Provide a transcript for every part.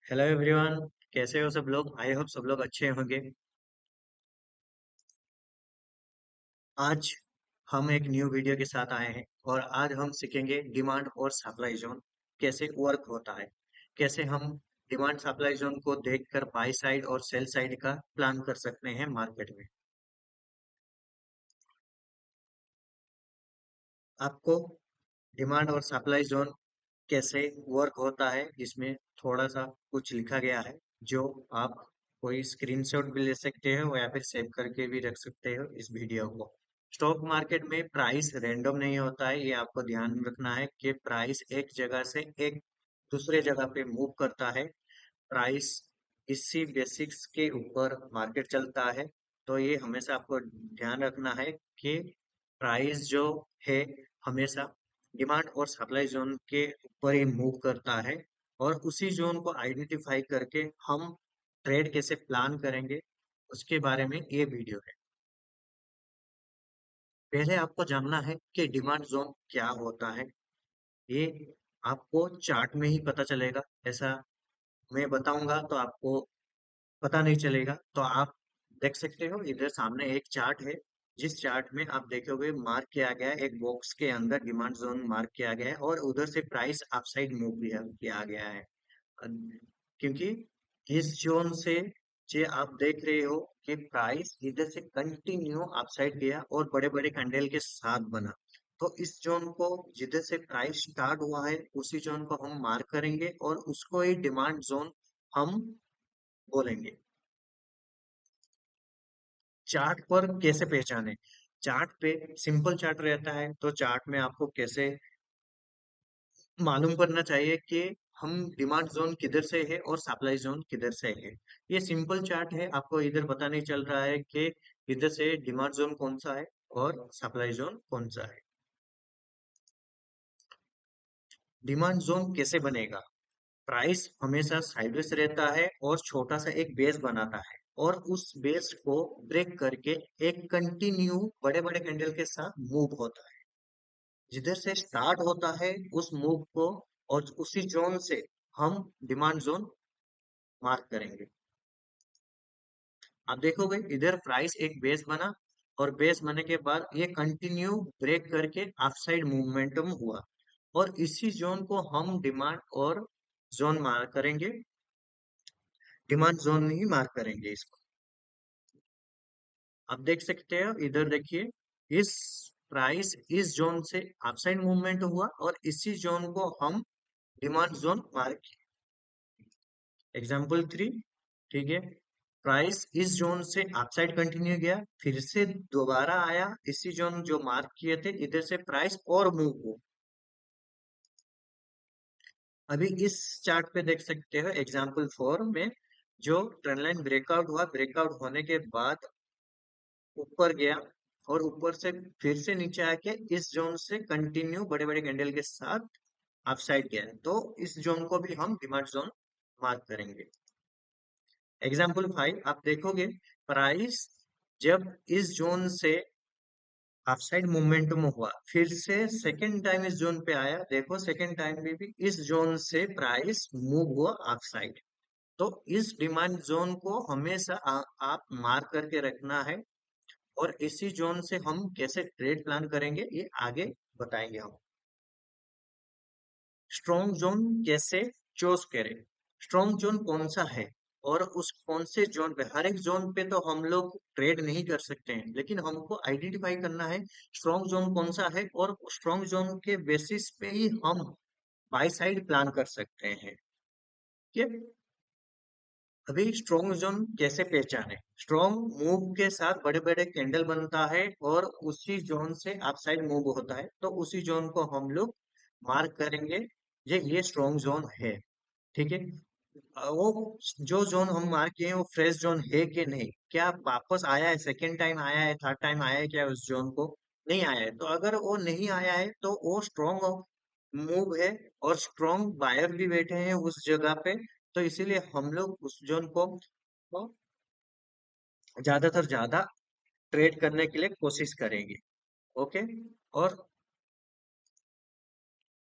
Hello everyone. कैसे हो सब लोग? आई होप सब लोग अच्छे होंगे। आज हम एक न्यू वीडियो के साथ आए हैं और आज हम सीखेंगे डिमांड और सप्लाई जोन कैसे वर्क होता है। कैसे हम डिमांड सप्लाई जोन को देखकर बाई साइड और सेल साइड का प्लान कर सकते हैं मार्केट में। आपको डिमांड और सप्लाई जोन कैसे वर्क होता है इसमें थोड़ा सा कुछ लिखा गया है, जो आप कोई स्क्रीनशॉट भी ले सकते हो या फिर सेव करके भी रख सकते हो इस वीडियो को। स्टॉक मार्केट में प्राइस रैंडम नहीं होता है, ये आपको ध्यान रखना है कि प्राइस एक जगह से एक दूसरे जगह पे मूव करता है। प्राइस इसी बेसिक्स के ऊपर मार्केट चलता है। तो ये हमेशा आपको ध्यान रखना है कि प्राइस जो है हमेशा डिमांड और सप्लाई जोन के ऊपर ही मूव करता है। और उसी जोन को आइडेंटिफाई करके हम ट्रेड कैसे प्लान करेंगे उसके बारे में ये वीडियो है। पहले आपको जानना है कि डिमांड जोन क्या होता है। ये आपको चार्ट में ही पता चलेगा। ऐसा मैं बताऊंगा तो आपको पता नहीं चलेगा। तो आप देख सकते हो इधर सामने एक चार्ट है। जिस चार्ट में आप देखोगे मार्क किया गया है, एक बॉक्स के अंदर डिमांड जोन मार्क किया गया है और उधर से प्राइस अपसाइड मूव किया गया है। क्योंकि इस जोन से जे आप देख रहे हो कि प्राइस इधर से कंटिन्यू अपसाइड गया और बड़े बड़े कैंडल के साथ बना। तो इस जोन को जिधर से प्राइस स्टार्ट हुआ है उसी जोन को हम मार्क करेंगे और उसको ही डिमांड जोन हम बोलेंगे। चार्ट पर कैसे पहचाने? चार्ट पे सिंपल चार्ट रहता है तो चार्ट में आपको कैसे मालूम करना चाहिए कि हम डिमांड जोन किधर से है और सप्लाई जोन किधर से है। ये सिंपल चार्ट है, आपको इधर पता नहीं चल रहा है कि इधर से डिमांड जोन कौन सा है और सप्लाई जोन कौन सा है। डिमांड जोन कैसे बनेगा? प्राइस हमेशा साइडवेज रहता है और छोटा सा एक बेस बनाता है और उस बेस को ब्रेक करके एक कंटिन्यू बड़े बड़े कैंडल के साथ मूव होता है। जिधर से स्टार्ट होता है उस मूव को और उसी जोन से हम डिमांड जोन मार्क करेंगे। आप देखोगे इधर प्राइस एक बेस बना और बेस बनने के बाद ये कंटिन्यू ब्रेक करके अपसाइड मूवमेंटम हुआ और इसी जोन को हम डिमांड और जोन मार्क करेंगे। डिमांड जोन ही मार्क करेंगे इसको। आप देख सकते हो इधर देखिए, इस प्राइस इस जोन से अपसाइड मूवमेंट हुआ और इसी जोन को हम डिमांड जोन मार्क। एग्जाम्पल 3, ठीक है। प्राइस इस जोन से अपसाइड कंटिन्यू गया, फिर से दोबारा आया इसी जोन जो मार्क किए थे इधर से प्राइस और मूव हो। अभी इस चार्ट पे देख सकते हो एग्जाम्पल 4 में जो ट्रेंड लाइन ब्रेकआउट हुआ, ब्रेकआउट होने के बाद ऊपर गया और ऊपर से फिर से नीचे आके इस जोन से कंटिन्यू बड़े बड़े कैंडल के साथ अपसाइड गया है। तो इस जोन को भी हम डिमांड जोन मार्क करेंगे। एग्जाम्पल 5 आप देखोगे, प्राइस जब इस जोन से अपसाइड मोमेंटम हुआ फिर से सेकंड टाइम इस जोन पे आया, देखो सेकंड टाइम में भी इस जोन से प्राइस मूव हुआ अपसाइड। तो इस डिमांड जोन को हमेशा आप मार्क करके रखना है और इसी जोन से हम कैसे ट्रेड प्लान करेंगे ये आगे बताएंगे हम। स्ट्रॉन्ग जोन कैसे चूज करें? स्ट्रॉन्ग जोन कौन सा है और उस कौन से जोन पे, हर एक जोन पे तो हम लोग ट्रेड नहीं कर सकते हैं, लेकिन हमको आइडेंटिफाई करना है स्ट्रॉन्ग जोन कौन सा है और स्ट्रॉन्ग जोन के बेसिस पे ही हम बाय साइड प्लान कर सकते हैं। ठीक है। अभी स्ट्रॉन्ग जोन कैसे पहचाने? स्ट्रॉन्ग मूव के साथ बड़े बड़े कैंडल बनता है और उसी जोन से अपसाइड मूव होता है, तो उसी जोन को हम लोग मार्क करेंगे। ये स्ट्रॉन्ग जोन है। ठीक है। वो जो जोन हम मार्क किए हैं वो फ्रेश जोन है कि नहीं, क्या वापस आया है, सेकेंड टाइम आया है, थर्ड टाइम आया है क्या उस जोन को? नहीं आया है। तो अगर वो नहीं आया है तो वो स्ट्रॉन्ग मूव है और स्ट्रॉन्ग बायर भी बैठे हैं उस जगह पे। तो इसीलिए हम लोग उस जोन को ज्यादातर ज्यादा ट्रेड करने के लिए कोशिश करेंगे। ओके। और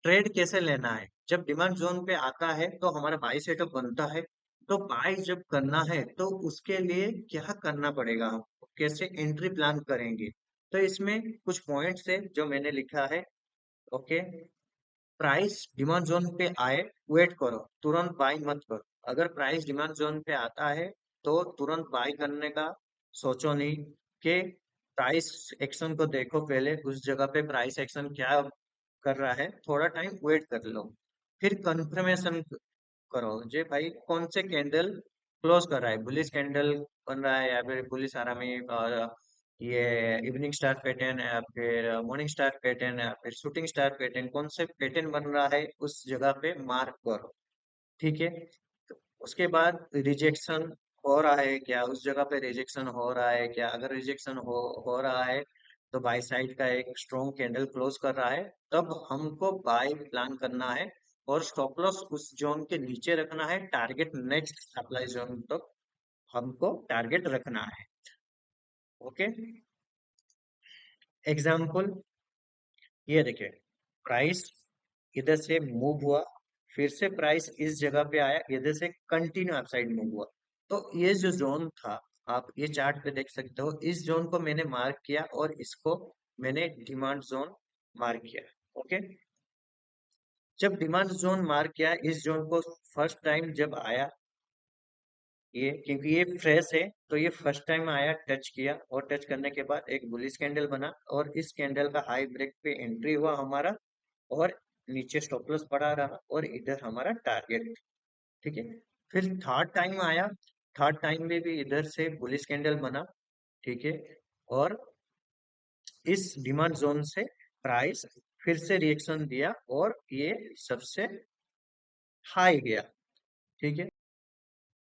ट्रेड कैसे लेना है? जब डिमांड जोन पे आता है तो हमारा बाई सेटअप बनता है। तो बाई जब करना है तो उसके लिए क्या करना पड़ेगा, हम कैसे एंट्री प्लान करेंगे। तो इसमें कुछ पॉइंट्स है जो मैंने लिखा है। ओके, प्राइस डिमांड जोन पे आए, वेट करो, तुरंत बाई मत करो। अगर प्राइस डिमांड जोन पे आता है तो तुरंत बाई करने का सोचो नहीं, कि प्राइस एक्शन को देखो पहले, उस जगह पे प्राइस एक्शन क्या कर रहा है, थोड़ा टाइम वेट कर लो। फिर कंफर्मेशन करो जे भाई कौन से कैंडल क्लोज कर रहा है, बुलिश कैंडल बन रहा है या फिर बुलिश आरामी, और ये इवनिंग स्टार पैटर्न या फिर मॉर्निंग स्टार पैटर्न या फिर शूटिंग स्टार पैटर्न, कौन से पैटर्न बन रहा है उस जगह पे मार्क करो। ठीक है, तो उसके बाद रिजेक्शन हो रहा है क्या, उस जगह पे रिजेक्शन हो रहा है क्या, अगर रिजेक्शन हो रहा है तो बाय साइड का एक स्ट्रॉन्ग कैंडल क्लोज कर रहा है, तब हमको बाय प्लान करना है। और स्टॉप लॉस उस जोन के नीचे रखना है, टारगेट नेक्स्ट सप्लाई जोन तक हमको टारगेट रखना है। ओके, एग्जाम्पल ये देखिए, प्राइस इधर से मूव हुआ, फिर से प्राइस इस जगह पे आया, इधर से कंटिन्यू अपसाइड मूव हुआ। तो ये जो जोन था, आप ये चार्ट पे देख सकते हो, इस जोन को मैंने मार्क किया और इसको मैंने डिमांड जोन मार्क किया। ओके, जब डिमांड जोन मार्क किया, इस जोन को फर्स्ट टाइम जब आया, ये क्योंकि ये फ्रेश है तो ये फर्स्ट टाइम आया, टच किया, और टच करने के बाद एक बुलिश कैंडल बना, और इस कैंडल का हाई ब्रेक पे एंट्री हुआ हमारा, और नीचे स्टॉप लॉस पड़ा रहा, और इधर हमारा टारगेट। ठीक है, फिर थर्ड टाइम आया, थर्ड टाइम में भी इधर से बुलिश कैंडल बना। ठीक है, और इस डिमांड जोन से प्राइस फिर से रिएक्शन दिया और ये सबसे हाई गया। ठीक है,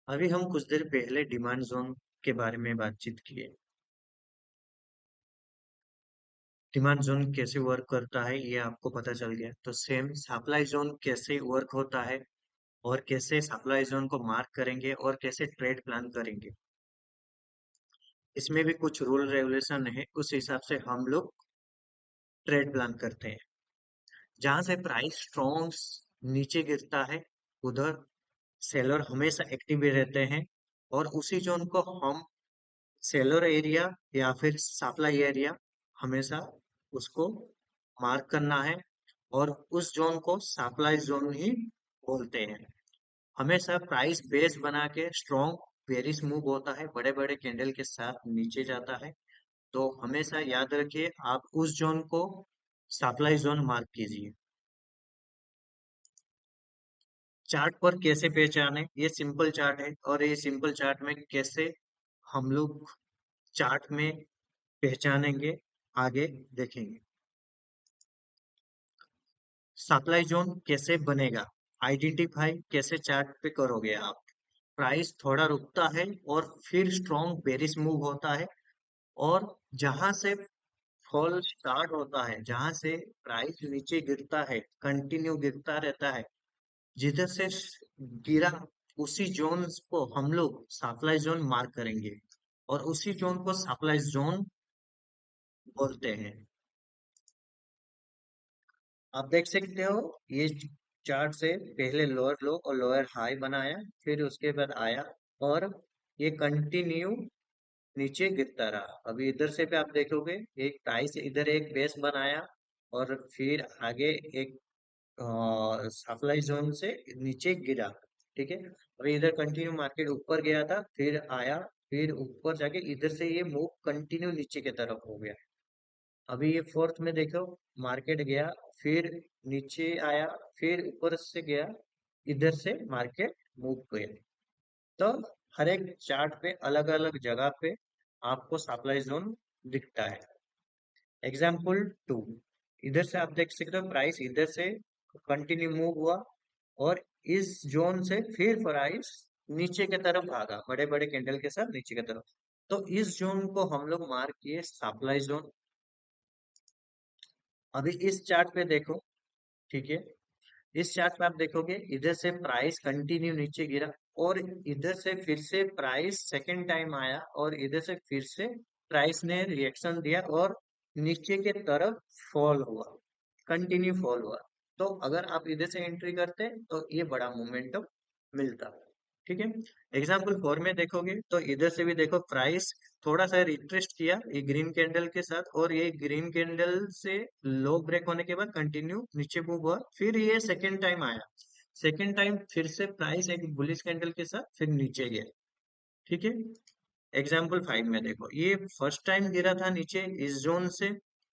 अभी हम कुछ देर पहले डिमांड जोन के बारे में बातचीत किए। डिमांड जोन कैसे वर्क करता है ये आपको पता चल गया, तो सेम सप्लाई जोन कैसे वर्क होता है, और कैसे सप्लाई जोन को मार्क करेंगे और कैसे ट्रेड प्लान करेंगे, इसमें भी कुछ रूल रेगुलेशन है, उस हिसाब से हम लोग ट्रेड प्लान करते हैं। जहां से प्राइस स्ट्रॉन्ग नीचे गिरता है, उधर सेलर हमेशा एक्टिव रहते हैं, और उसी जोन को हम सेलर एरिया या फिर सप्लाई एरिया हमेशा उसको मार्क करना है, और उस जोन को सप्लाई जोन ही बोलते हैं। हमेशा प्राइस बेस बना के स्ट्रॉन्ग बेरिश मूव होता है, बड़े बड़े कैंडल के साथ नीचे जाता है। तो हमेशा याद रखिए, आप उस जोन को सप्लाई जोन मार्क कीजिए। चार्ट पर कैसे पहचाने, ये सिंपल चार्ट है, और ये सिंपल चार्ट में कैसे हम लोग चार्ट में पहचानेंगे, आगे देखेंगे। सप्लाई जोन कैसे बनेगा, आइडेंटिफाई कैसे चार्ट पे करोगे आप। प्राइस थोड़ा रुकता है और फिर स्ट्रॉन्ग बेरिश मूव होता है, और जहां से फॉल स्टार्ट होता है, जहां से प्राइस नीचे गिरता है, कंटिन्यू गिरता रहता है, जिधर से गिरा, उसी जोन को हम लोग सप्लाई जोन मार्क करेंगे, और उसी जोन को सप्लाई जोन बोलते हैं। आप देख सकते हो, ये चार्ट से पहले लोअर लो और लोअर हाई बनाया, फिर उसके बाद आया, और ये कंटिन्यू नीचे गिरता रहा। अभी इधर से भी आप देखोगे, एक प्राइस इधर एक बेस बनाया, और फिर आगे एक सप्लाई जोन से नीचे गिरा। ठीक है, अभी इधर कंटिन्यू मार्केट ऊपर गया था, फिर आया, फिर ऊपर जाके इधर से ये मूव कंटिन्यू नीचे की तरफ हो गया। अभी ये फोर्थ में देखो, मार्केट गया, फिर नीचे आया, फिर ऊपर से गया, इधर से मार्केट मूव गया। तो हर एक चार्ट पे अलग अलग जगह पे आपको सप्लाई जोन दिखता है। एग्जाम्पल टू, इधर से आप देख सकते हो, प्राइस इधर से कंटिन्यू मूव हुआ, और इस जोन से फिर प्राइस नीचे की तरफ भागा, बड़े बड़े कैंडल के साथ नीचे की तरफ। तो इस जोन को हम लोग मार्क किए सप्लाई जोन। अभी इस चार्ट पे देखो, ठीक है, इस चार्ट पे आप देखोगे, इधर से प्राइस कंटिन्यू नीचे गिरा, और इधर से फिर से प्राइस सेकंड टाइम आया, और इधर से फिर से प्राइस ने रिएक्शन दिया और नीचे के तरफ फॉल हुआ, कंटिन्यू फॉल हुआ। तो अगर आप इधर से एंट्री करते तो ये बड़ा मोमेंटम मिलता। ठीक है। एग्जाम्पल 4 में देखोगे तो इधर से भी देखो प्राइस थोड़ा सा रिट्रेस्ट किया ये ग्रीन कैंडल के साथ, और ये ग्रीन कैंडल से लो ब्रेक होने के बाद कंटिन्यू नीचे मूव हुआ, फिर ये सेकेंड टाइम आया, सेकेंड टाइम फिर से प्राइस एक बुलिश कैंडल के साथ फिर नीचे गया। ठीक है। एग्जाम्पल 5 में देखो ये फर्स्ट टाइम गिरा था नीचे इस जोन से।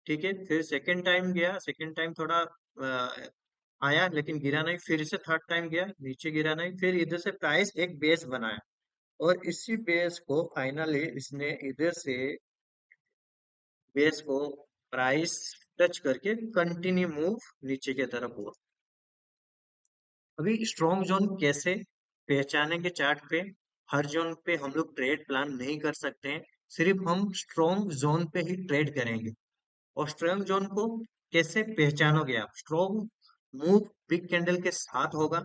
ठीक है। फिर सेकेंड टाइम गया, सेकेंड टाइम थोड़ा आया लेकिन गिरा नहीं, फिर से थर्ड टाइम गया नीचे, गिरा नहीं, फिर इधर से प्राइस एक बेस बनाया, और इसी बेस को फाइनली इसने इधर से बेस को प्राइस टच करके कंटिन्यू मूव नीचे की तरफ हुआ। अभी स्ट्रॉन्ग जोन कैसे पहचानेंगे चार्ट पे? हर जोन पे हम लोग ट्रेड प्लान नहीं कर सकते हैं, सिर्फ हम स्ट्रॉन्ग जोन पे ही ट्रेड करेंगे। और स्ट्रॉन्ग जोन को कैसे पहचानोगे आप? स्ट्रॉन्ग मूव बिग कैंडल के साथ होगा,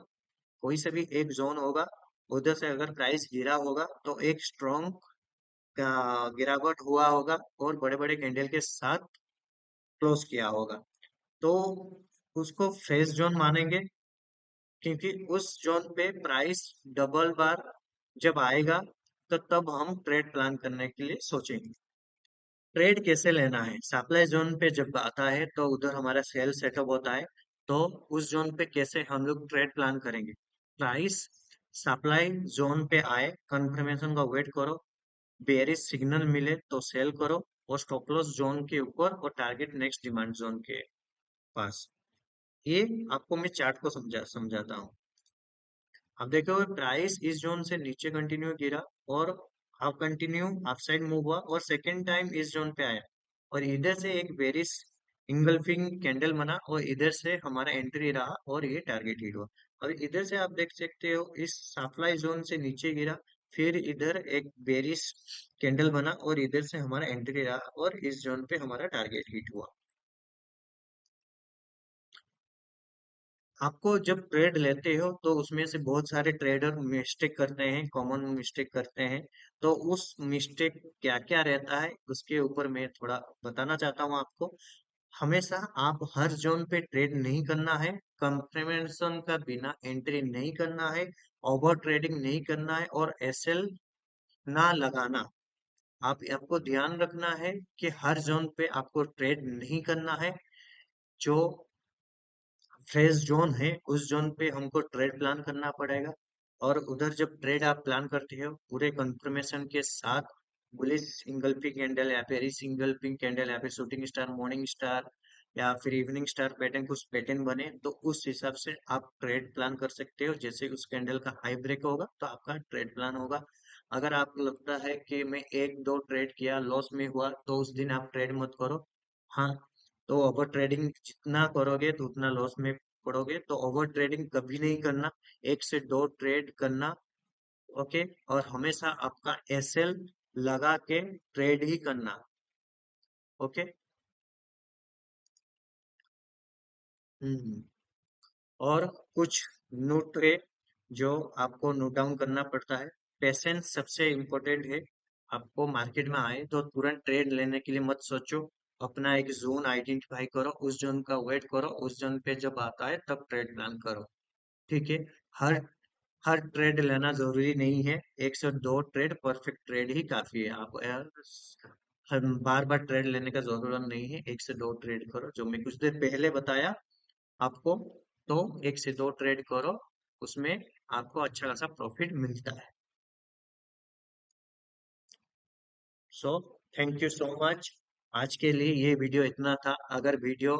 कोई से भी एक जोन होगा, उधर से अगर प्राइस गिरा होगा तो एक स्ट्रॉन्ग गिरावट हुआ होगा और बड़े बड़े कैंडल के साथ क्लोज किया होगा, तो उसको फ्रेश जोन मानेंगे, क्योंकि उस जोन पे प्राइस डबल बार जब आएगा तो तब हम ट्रेड प्लान करने के लिए सोचेंगे। ट्रेड कैसे लेना है? सप्लाई जोन पे जब आता है तो उधर हमारा सेल सेटअप होता है, तो उस जोन पे कैसे हम लोग ट्रेड प्लान करेंगे? प्राइस सप्लाई जोन पे आए, कंफर्मेशन का वेट करो, बेयरिश सिग्नल मिले तो सेल करो, और स्टॉप लॉस जोन के ऊपर और टारगेट नेक्स्ट डिमांड जोन के पास। ये आपको मैं चार्ट को समझाता हूँ। अब देखो प्राइस इस जोन से नीचे कंटिन्यू गिरा, और अब कंटिन्यू अप साइड मूव हुआ, और सेकेंड टाइम इस जोन पे आया, और इधर से एक बेरिश इंगल्फिंग कैंडल बना, और इधर से हमारा एंट्री रहा और ये टारगेट हिट हुआ। और इधर से आप देख सकते हो इस सप्लाई जोन से नीचे गिरा, फिर इधर एक बेरिश कैंडल बना, और इधर से हमारा एंट्री रहा और इस जोन पे हमारा टारगेट हिट हुआ। आपको जब ट्रेड लेते हो तो उसमें से बहुत सारे ट्रेडर मिस्टेक करते हैं, कॉमन मिस्टेक करते हैं, तो उस मिस्टेक क्या क्या रहता है उसके ऊपर मैं थोड़ा बताना चाहता हूँ आपको। हमेशा आप हर जोन पे ट्रेड नहीं करना है, कंफर्मेशन का बिना एंट्री नहीं करना है, ओवर ट्रेडिंग नहीं करना है, और एसएल ना लगाना। आप आपको ध्यान रखना है कि हर जोन पे आपको ट्रेड नहीं करना है। जो फ्रेश जोन है उस जोन पे हमको ट्रेड प्लान करना पड़ेगा, और उधर जब ट्रेड आप प्लान करते हो पूरे कंफर्मेशन के साथ, बुलिश इंगल्फिंग कैंडल या फिर सिंगल पिंक कैंडल या फिर शूटिंग स्टार, मॉर्निंग स्टार, या फिर इवनिंग स्टार पैटर्न, कुछ पैटर्न बने तो उस हिसाब से आप ट्रेड प्लान कर सकते हो। जैसे उस कैंडल का हाई ब्रेक होगा तो आपका ट्रेड प्लान होगा। अगर आपको लगता है कि मैं एक दो ट्रेड किया लॉस में हुआ तो उस दिन आप ट्रेड मत करो। हाँ, तो ओवर ट्रेडिंग जितना करोगे तो उतना लॉस में पड़ोगे, तो ओवर ट्रेडिंग कभी नहीं करना, एक से दो ट्रेड करना। ओके। और हमेशा आपका एसएल लगा के ट्रेड ही करना। ओके। हम्म। और कुछ नोट है जो आपको नोट डाउन करना पड़ता है। पेशेंस सबसे इम्पोर्टेंट है। आपको मार्केट में आए तो तुरंत ट्रेड लेने के लिए मत सोचो, अपना एक जोन आइडेंटिफाई करो, उस जोन का वेट करो, उस जोन पे जब आता है तब ट्रेड प्लान करो। ठीक है। हर हर ट्रेड लेना जरूरी नहीं है, एक से दो ट्रेड परफेक्ट ट्रेड ही काफी है। आप यार हम बार बार ट्रेड लेने का जरूरत नहीं है, एक से दो ट्रेड करो जो मैं कुछ देर पहले बताया आपको, तो एक से दो ट्रेड करो, उसमें आपको अच्छा खासा प्रॉफिट मिलता है। So thank you so much. आज के लिए ये वीडियो इतना था। अगर वीडियो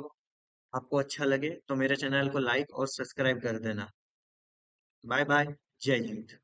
आपको अच्छा लगे तो मेरे चैनल को लाइक और सब्सक्राइब कर देना। Bye bye. जय हिंद।